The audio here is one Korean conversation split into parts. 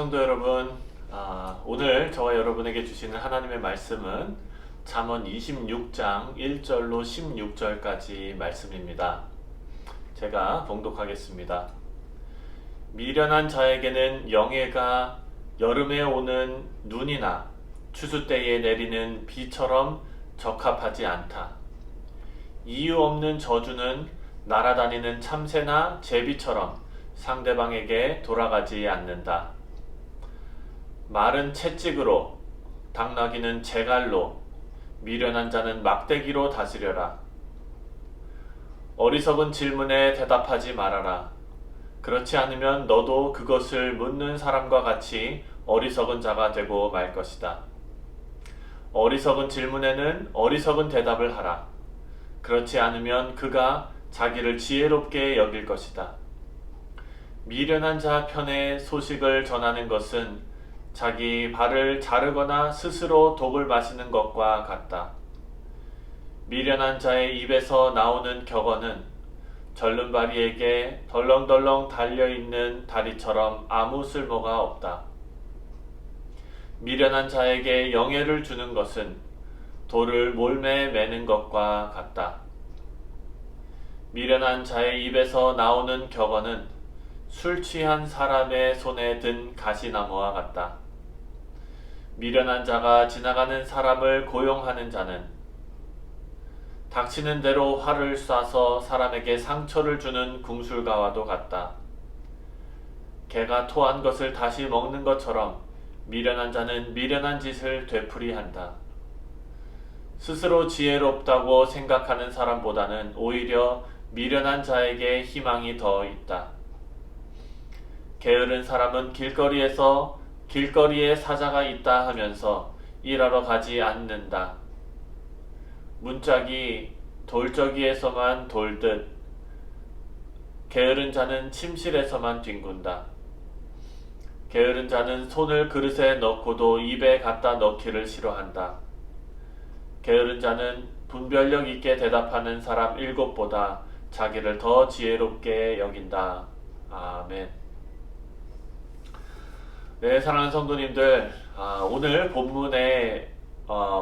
성도 여러분, 오늘 저와 여러분에게 주시는 하나님의 말씀은 잠언 26장 1절로 16절까지 말씀입니다. 제가 봉독하겠습니다. 미련한 자에게는 영예가 여름에 오는 눈이나 추수 때에 내리는 비처럼 적합하지 않다. 이유 없는 저주는 날아다니는 참새나 제비처럼 상대방에게 돌아가지 않는다. 말은 채찍으로, 당나귀는 재갈로, 미련한 자는 막대기로 다스려라. 어리석은 질문에 대답하지 말아라. 그렇지 않으면 너도 그것을 묻는 사람과 같이 어리석은 자가 되고 말 것이다. 어리석은 질문에는 어리석은 대답을 하라. 그렇지 않으면 그가 자기를 지혜롭게 여길 것이다. 미련한 자 편에 소식을 전하는 것은 자기 발을 자르거나 스스로 독을 마시는 것과 같다. 미련한 자의 입에서 나오는 격언은 절름발이에게 덜렁덜렁 달려있는 다리처럼 아무 쓸모가 없다. 미련한 자에게 영예를 주는 것은 돌을 몰매 매는 것과 같다. 미련한 자의 입에서 나오는 격언은 술 취한 사람의 손에 든 가시나무와 같다. 미련한 자가 지나가는 사람을 고용하는 자는 닥치는 대로 활을 쏴서 사람에게 상처를 주는 궁술가와도 같다. 개가 토한 것을 다시 먹는 것처럼 미련한 자는 미련한 짓을 되풀이한다. 스스로 지혜롭다고 생각하는 사람보다는 오히려 미련한 자에게 희망이 더 있다. 게으른 사람은 길거리에 사자가 있다 하면서 일하러 가지 않는다. 문짝이 돌저기에서만 돌듯 게으른 자는 침실에서만 뒹군다. 게으른 자는 손을 그릇에 넣고도 입에 갖다 넣기를 싫어한다. 게으른 자는 분별력 있게 대답하는 사람 7보다 자기를 더 지혜롭게 여긴다. 아멘. 네, 사랑하는 성도님들, 오늘 본문의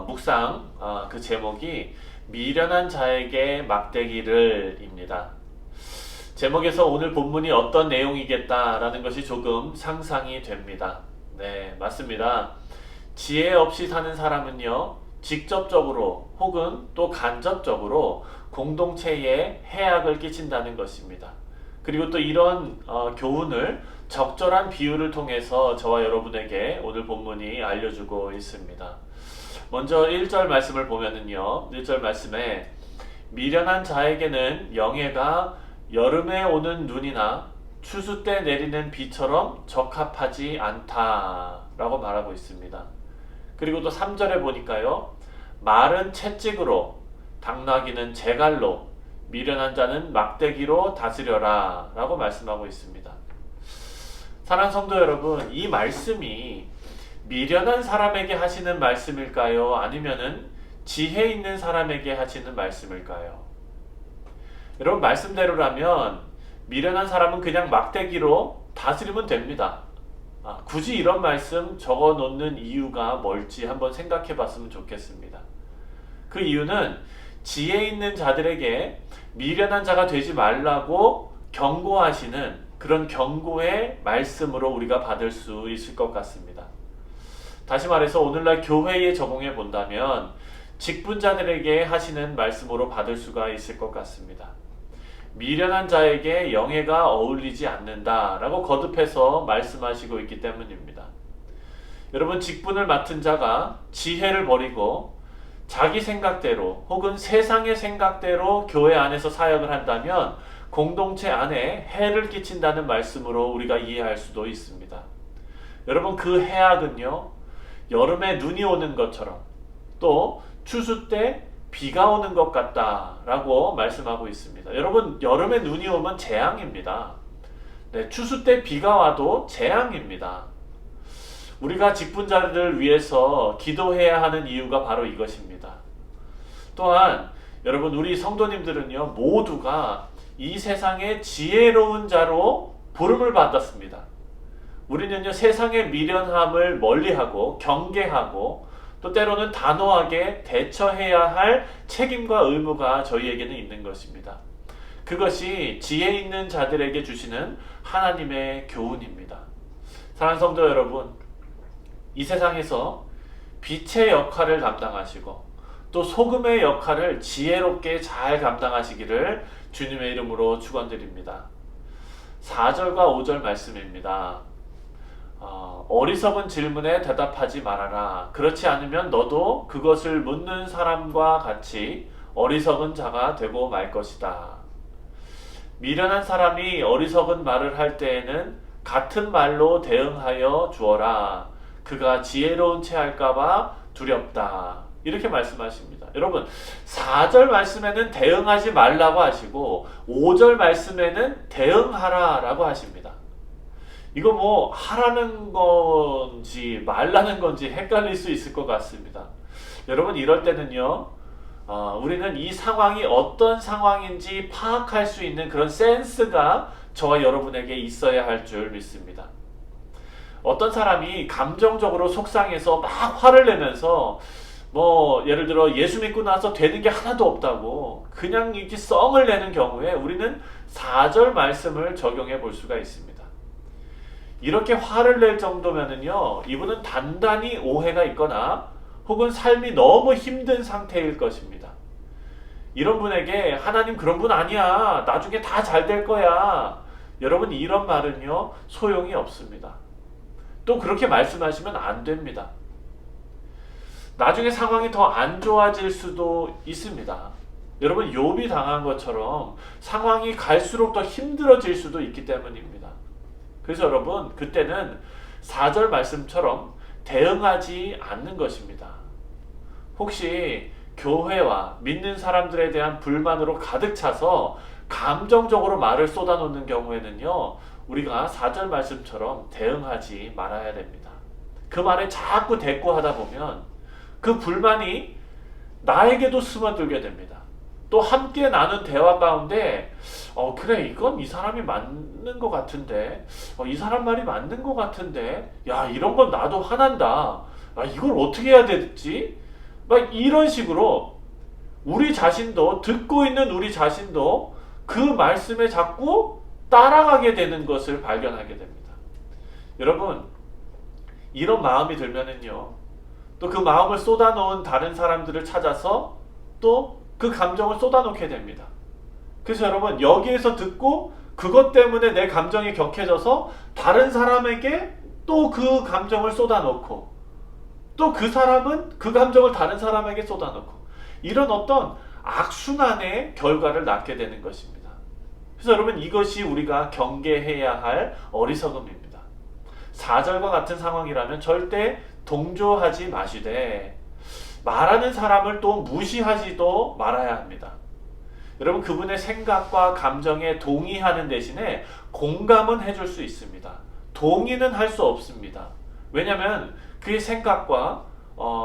묵상 그 제목이 미련한 자에게 막대기를 입니다. 제목에서 오늘 본문이 어떤 내용이겠다라는 것이 조금 상상이 됩니다. 네, 맞습니다. 지혜 없이 사는 사람은요, 직접적으로 혹은 또 간접적으로 공동체에 해악을 끼친다는 것입니다. 그리고 또 이런 교훈을 적절한 비유를 통해서 저와 여러분에게 오늘 본문이 알려주고 있습니다. 먼저 1절 말씀을 보면은요, 1절 말씀에 미련한 자에게는 영예가 여름에 오는 눈이나 추수 때 내리는 비처럼 적합하지 않다라고 말하고 있습니다. 그리고 또 3절에 보니까요, 말은 채찍으로, 당나귀는 재갈로, 미련한 자는 막대기로 다스려라 라고 말씀하고 있습니다. 사랑하는 성도 여러분, 이 말씀이 미련한 사람에게 하시는 말씀일까요? 아니면은 지혜 있는 사람에게 하시는 말씀일까요? 여러분, 말씀대로라면 미련한 사람은 그냥 막대기로 다스리면 됩니다. 굳이 이런 말씀 적어 놓는 이유가 뭘지 한번 생각해 봤으면 좋겠습니다. 그 이유는 지혜 있는 자들에게 미련한 자가 되지 말라고 경고하시는 그런 경고의 말씀으로 우리가 받을 수 있을 것 같습니다. 다시 말해서 오늘날 교회에 적용해 본다면 직분자들에게 하시는 말씀으로 받을 수가 있을 것 같습니다. 미련한 자에게 영예가 어울리지 않는다라고 거듭해서 말씀하시고 있기 때문입니다. 여러분, 직분을 맡은 자가 지혜를 버리고 자기 생각대로 혹은 세상의 생각대로 교회 안에서 사역을 한다면 공동체 안에 해를 끼친다는 말씀으로 우리가 이해할 수도 있습니다. 여러분, 그 해악은요, 여름에 눈이 오는 것처럼 또 추수 때 비가 오는 것 같다라고 말씀하고 있습니다. 여러분, 여름에 눈이 오면 재앙입니다. 네, 추수 때 비가 와도 재앙입니다. 우리가 직분자들을 위해서 기도해야 하는 이유가 바로 이것입니다. 또한 여러분, 우리 성도님들은요, 모두가 이 세상의 지혜로운 자로 부름을 받았습니다. 우리는요, 세상의 미련함을 멀리하고 경계하고 또 때로는 단호하게 대처해야 할 책임과 의무가 저희에게는 있는 것입니다. 그것이 지혜 있는 자들에게 주시는 하나님의 교훈입니다. 사랑하는 성도 여러분, 이 세상에서 빛의 역할을 감당하시고 또 소금의 역할을 지혜롭게 잘 감당하시기를 주님의 이름으로 축원드립니다. 4절과 5절 말씀입니다. 어리석은 질문에 대답하지 말아라. 그렇지 않으면 너도 그것을 묻는 사람과 같이 어리석은 자가 되고 말 것이다. 미련한 사람이 어리석은 말을 할 때에는 같은 말로 대응하여 주어라. 그가 지혜로운 채 할까봐 두렵다. 이렇게 말씀하십니다. 여러분, 4절 말씀에는 대응하지 말라고 하시고 5절 말씀에는 대응하라 라고 하십니다. 이거 뭐 하라는 건지 말라는 건지 헷갈릴 수 있을 것 같습니다. 여러분, 이럴 때는요, 우리는 이 상황이 어떤 상황인지 파악할 수 있는 그런 센스가 저와 여러분에게 있어야 할 줄 믿습니다. 어떤 사람이 감정적으로 속상해서 막 화를 내면서 뭐 예를 들어 예수 믿고 나서 되는 게 하나도 없다고 그냥 이렇게 썽을 내는 경우에 우리는 4절 말씀을 적용해 볼 수가 있습니다. 이렇게 화를 낼 정도면은요, 이분은 단단히 오해가 있거나 혹은 삶이 너무 힘든 상태일 것입니다. 이런 분에게 하나님 그런 분 아니야, 나중에 다 잘 될 거야, 여러분, 이런 말은요 소용이 없습니다. 또 그렇게 말씀하시면 안 됩니다. 나중에 상황이 더 안 좋아질 수도 있습니다. 여러분, 욥이 당한 것처럼 상황이 갈수록 더 힘들어질 수도 있기 때문입니다. 그래서 여러분, 그때는 4절 말씀처럼 대응하지 않는 것입니다. 혹시 교회와 믿는 사람들에 대한 불만으로 가득 차서 감정적으로 말을 쏟아놓는 경우에는요, 우리가 4절 말씀처럼 대응하지 말아야 됩니다. 그 말에 자꾸 대꾸하다 보면 그 불만이 나에게도 스며들게 됩니다. 또 함께 나눈 대화 가운데 그래, 이건 이 사람이 맞는 것 같은데, 이 사람 말이 맞는 것 같은데, 야, 이런 건 나도 화난다, 이걸 어떻게 해야 되지? 막 이런 식으로 우리 자신도, 듣고 있는 우리 자신도 그 말씀에 자꾸 따라가게 되는 것을 발견하게 됩니다. 여러분, 이런 마음이 들면은요, 또 그 마음을 쏟아놓은 다른 사람들을 찾아서 또 그 감정을 쏟아놓게 됩니다. 그래서 여러분, 여기에서 듣고 그것 때문에 내 감정이 격해져서 다른 사람에게 또 그 감정을 쏟아놓고, 또 그 사람은 그 감정을 다른 사람에게 쏟아놓고, 이런 어떤 악순환의 결과를 낳게 되는 것입니다. 그래서 여러분, 이것이 우리가 경계해야 할 어리석음입니다. 4절과 같은 상황이라면 절대 동조하지 마시되 말하는 사람을 또 무시하지도 말아야 합니다. 여러분, 그분의 생각과 감정에 동의하는 대신에 공감은 해줄 수 있습니다. 동의는 할 수 없습니다. 왜냐하면 그의 생각과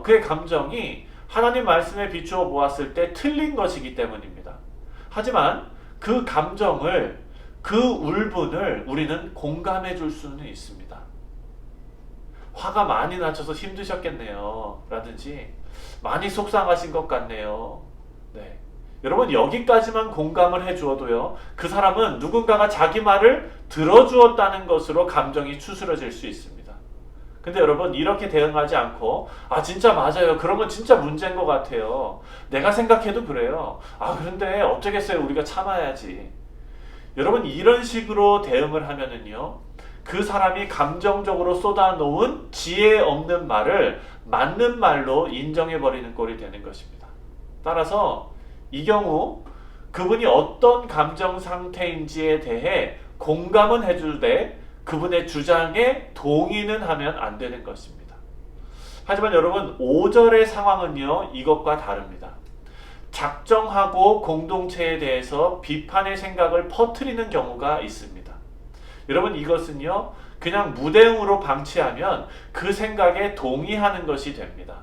그의 감정이 하나님 말씀에 비추어 보았을 때 틀린 것이기 때문입니다. 하지만 그 감정을, 그 울분을 우리는 공감해 줄 수는 있습니다. 화가 많이 나셔서 힘드셨겠네요, 라든지 많이 속상하신 것 같네요. 네. 여러분, 여기까지만 공감을 해주어도요, 그 사람은 누군가가 자기 말을 들어주었다는 것으로 감정이 추스러질 수 있습니다. 근데 여러분, 이렇게 대응하지 않고 진짜 맞아요, 그런 건 진짜 문제인 것 같아요, 내가 생각해도 그래요, 그런데 어쩌겠어요, 우리가 참아야지. 여러분, 이런 식으로 대응을 하면은요, 그 사람이 감정적으로 쏟아놓은 지혜 없는 말을 맞는 말로 인정해버리는 꼴이 되는 것입니다. 따라서 이 경우 그분이 어떤 감정 상태인지에 대해 공감은 해주되 그분의 주장에 동의는 하면 안 되는 것입니다. 하지만 여러분, 5절의 상황은요, 이것과 다릅니다. 작정하고 공동체에 대해서 비판의 생각을 퍼뜨리는 경우가 있습니다. 여러분, 이것은요, 그냥 무대응으로 방치하면 그 생각에 동의하는 것이 됩니다.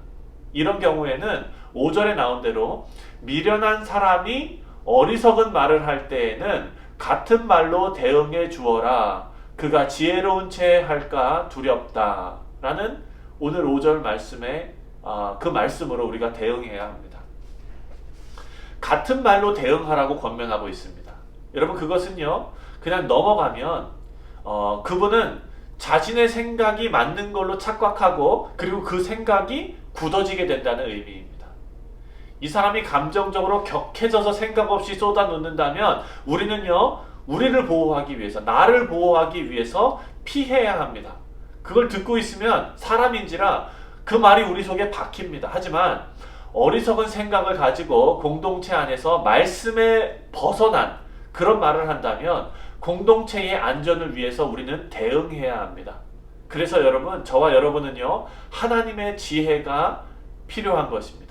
이런 경우에는 5절에 나온 대로 미련한 사람이 어리석은 말을 할 때에는 같은 말로 대응해 주어라. 그가 지혜로운 채 할까 두렵다 라는 오늘 5절 말씀에 그 말씀으로 우리가 대응해야 합니다. 같은 말로 대응하라고 권면하고 있습니다. 여러분, 그것은요 그냥 넘어가면 그분은 자신의 생각이 맞는 걸로 착각하고 그리고 그 생각이 굳어지게 된다는 의미입니다. 이 사람이 감정적으로 격해져서 생각 없이 쏟아놓는다면 우리는요 우리를 보호하기 위해서, 나를 보호하기 위해서 피해야 합니다. 그걸 듣고 있으면 사람인지라 그 말이 우리 속에 박힙니다. 하지만 어리석은 생각을 가지고 공동체 안에서 말씀에 벗어난 그런 말을 한다면 공동체의 안전을 위해서 우리는 대응해야 합니다. 그래서 여러분, 저와 여러분은요 하나님의 지혜가 필요한 것입니다.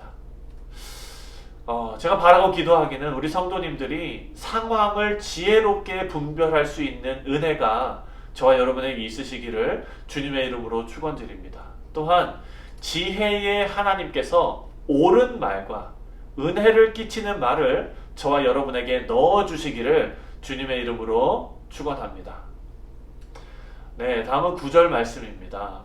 제가 바라고 기도하기는 우리 성도님들이 상황을 지혜롭게 분별할 수 있는 은혜가 저와 여러분에게 있으시기를 주님의 이름으로 축원드립니다. 또한 지혜의 하나님께서 옳은 말과 은혜를 끼치는 말을 저와 여러분에게 넣어주시기를 주님의 이름으로 축원합니다. 네, 다음은 9절 말씀입니다.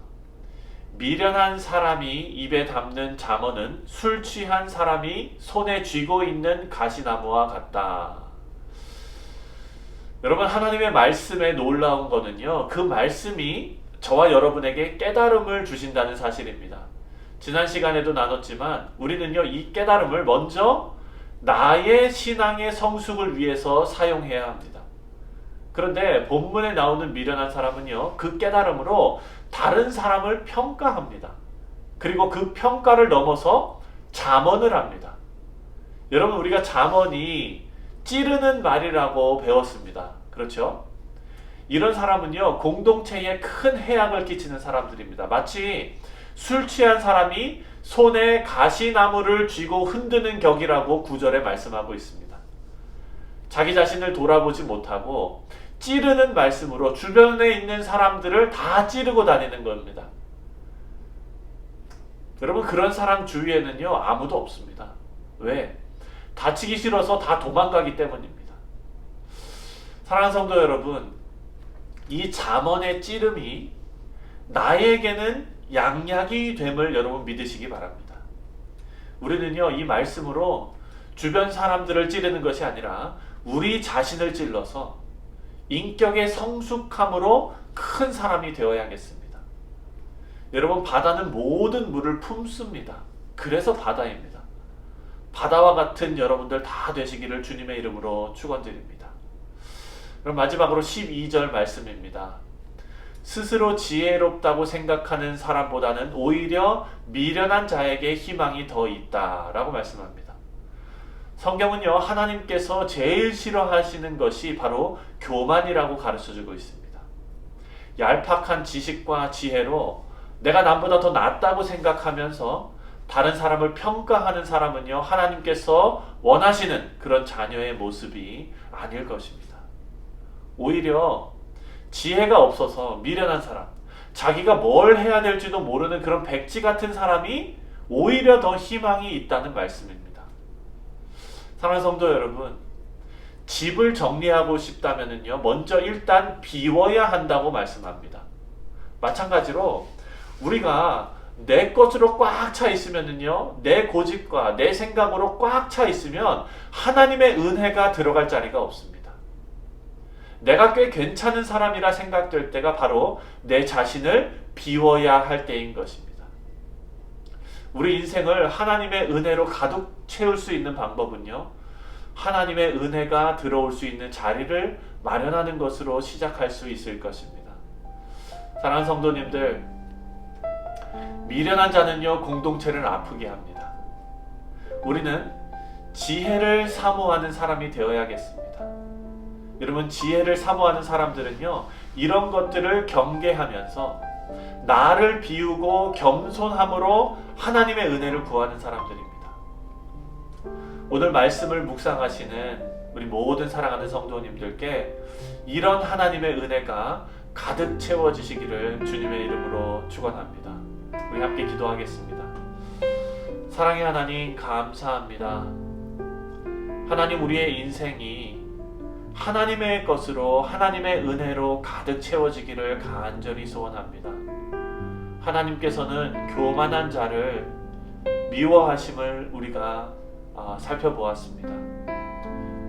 미련한 사람이 입에 담는 잠언은 술 취한 사람이 손에 쥐고 있는 가시나무와 같다. 여러분, 하나님의 말씀에 놀라운 거는요 그 말씀이 저와 여러분에게 깨달음을 주신다는 사실입니다. 지난 시간에도 나눴지만 우리는요 이 깨달음을 먼저 나의 신앙의 성숙을 위해서 사용해야 합니다. 그런데 본문에 나오는 미련한 사람은요 그 깨달음으로 다른 사람을 평가합니다. 그리고 그 평가를 넘어서 잠언을 합니다. 여러분, 우리가 잠언이 찌르는 말이라고 배웠습니다. 그렇죠? 이런 사람은요 공동체에 큰 해악을 끼치는 사람들입니다. 마치 술 취한 사람이 손에 가시나무를 쥐고 흔드는 격이라고 9절에 말씀하고 있습니다. 자기 자신을 돌아보지 못하고 찌르는 말씀으로 주변에 있는 사람들을 다 찌르고 다니는 겁니다. 여러분, 그런 사람 주위에는요 아무도 없습니다. 왜? 다치기 싫어서 다 도망가기 때문입니다. 사랑하는 성도 여러분, 이 잠언의 찌름이 나에게는 양약이 됨을 여러분 믿으시기 바랍니다. 우리는요 이 말씀으로 주변 사람들을 찌르는 것이 아니라 우리 자신을 찔러서 인격의 성숙함으로 큰 사람이 되어야겠습니다. 여러분, 바다는 모든 물을 품습니다. 그래서 바다입니다. 바다와 같은 여러분들 다 되시기를 주님의 이름으로 축원드립니다. 그럼 마지막으로 12절 말씀입니다. 스스로 지혜롭다고 생각하는 사람보다는 오히려 미련한 자에게 희망이 더 있다라고 말씀합니다. 성경은요 하나님께서 제일 싫어하시는 것이 바로 교만이라고 가르쳐주고 있습니다. 얄팍한 지식과 지혜로 내가 남보다 더 낫다고 생각하면서 다른 사람을 평가하는 사람은요 하나님께서 원하시는 그런 자녀의 모습이 아닐 것입니다. 오히려 지혜가 없어서 미련한 사람, 자기가 뭘 해야 될지도 모르는 그런 백지 같은 사람이 오히려 더 희망이 있다는 말씀입니다. 사랑하는 성도 여러분, 집을 정리하고 싶다면요 먼저 일단 비워야 한다고 말씀합니다. 마찬가지로 우리가 내 것으로 꽉 차 있으면요 내 고집과 내 생각으로 꽉 차 있으면 하나님의 은혜가 들어갈 자리가 없습니다. 내가 꽤 괜찮은 사람이라 생각될 때가 바로 내 자신을 비워야 할 때인 것입니다. 우리 인생을 하나님의 은혜로 가득 채울 수 있는 방법은요 하나님의 은혜가 들어올 수 있는 자리를 마련하는 것으로 시작할 수 있을 것입니다. 사랑하는 성도님들, 미련한 자는요 공동체를 아프게 합니다. 우리는 지혜를 사모하는 사람이 되어야겠습니다. 여러분, 지혜를 사모하는 사람들은요 이런 것들을 경계하면서 나를 비우고 겸손함으로 하나님의 은혜를 구하는 사람들입니다. 오늘 말씀을 묵상하시는 우리 모든 사랑하는 성도님들께 이런 하나님의 은혜가 가득 채워지시기를 주님의 이름으로 축원합니다. 우리 함께 기도하겠습니다. 사랑의 하나님, 감사합니다. 하나님, 우리의 인생이 하나님의 것으로 하나님의 은혜로 가득 채워지기를 간절히 소원합니다. 하나님께서는 교만한 자를 미워하심을 우리가 살펴보았습니다.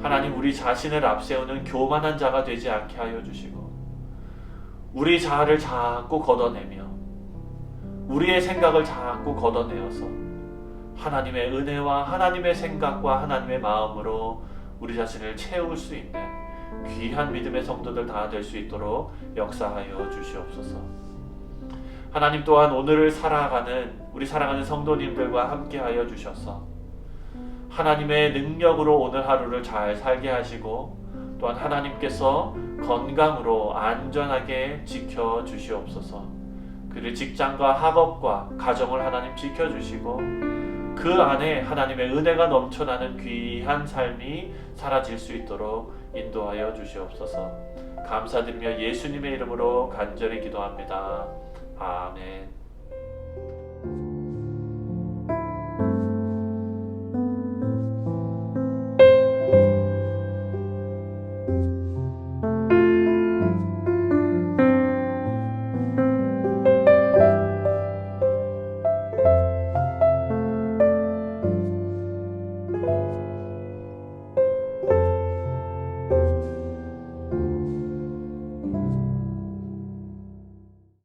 하나님, 우리 자신을 앞세우는 교만한 자가 되지 않게 하여 주시고 우리 자아를 자꾸 걷어내며 우리의 생각을 자꾸 걷어내어서 하나님의 은혜와 하나님의 생각과 하나님의 마음으로 우리 자신을 채울 수 있는 귀한 믿음의 성도들 다 될 수 있도록 역사하여 주시옵소서. 하나님 또한 오늘을 살아가는 우리 사랑하는 성도님들과 함께하여 주셔서 하나님의 능력으로 오늘 하루를 잘 살게 하시고 또한 하나님께서 건강으로 안전하게 지켜 주시옵소서. 그를 직장과 학업과 가정을 하나님 지켜 주시고 그 안에 하나님의 은혜가 넘쳐나는 귀한 삶이 사라질 수 있도록 인도하여 주시옵소서. 감사드리며 예수님의 이름으로 간절히 기도합니다. 아멘.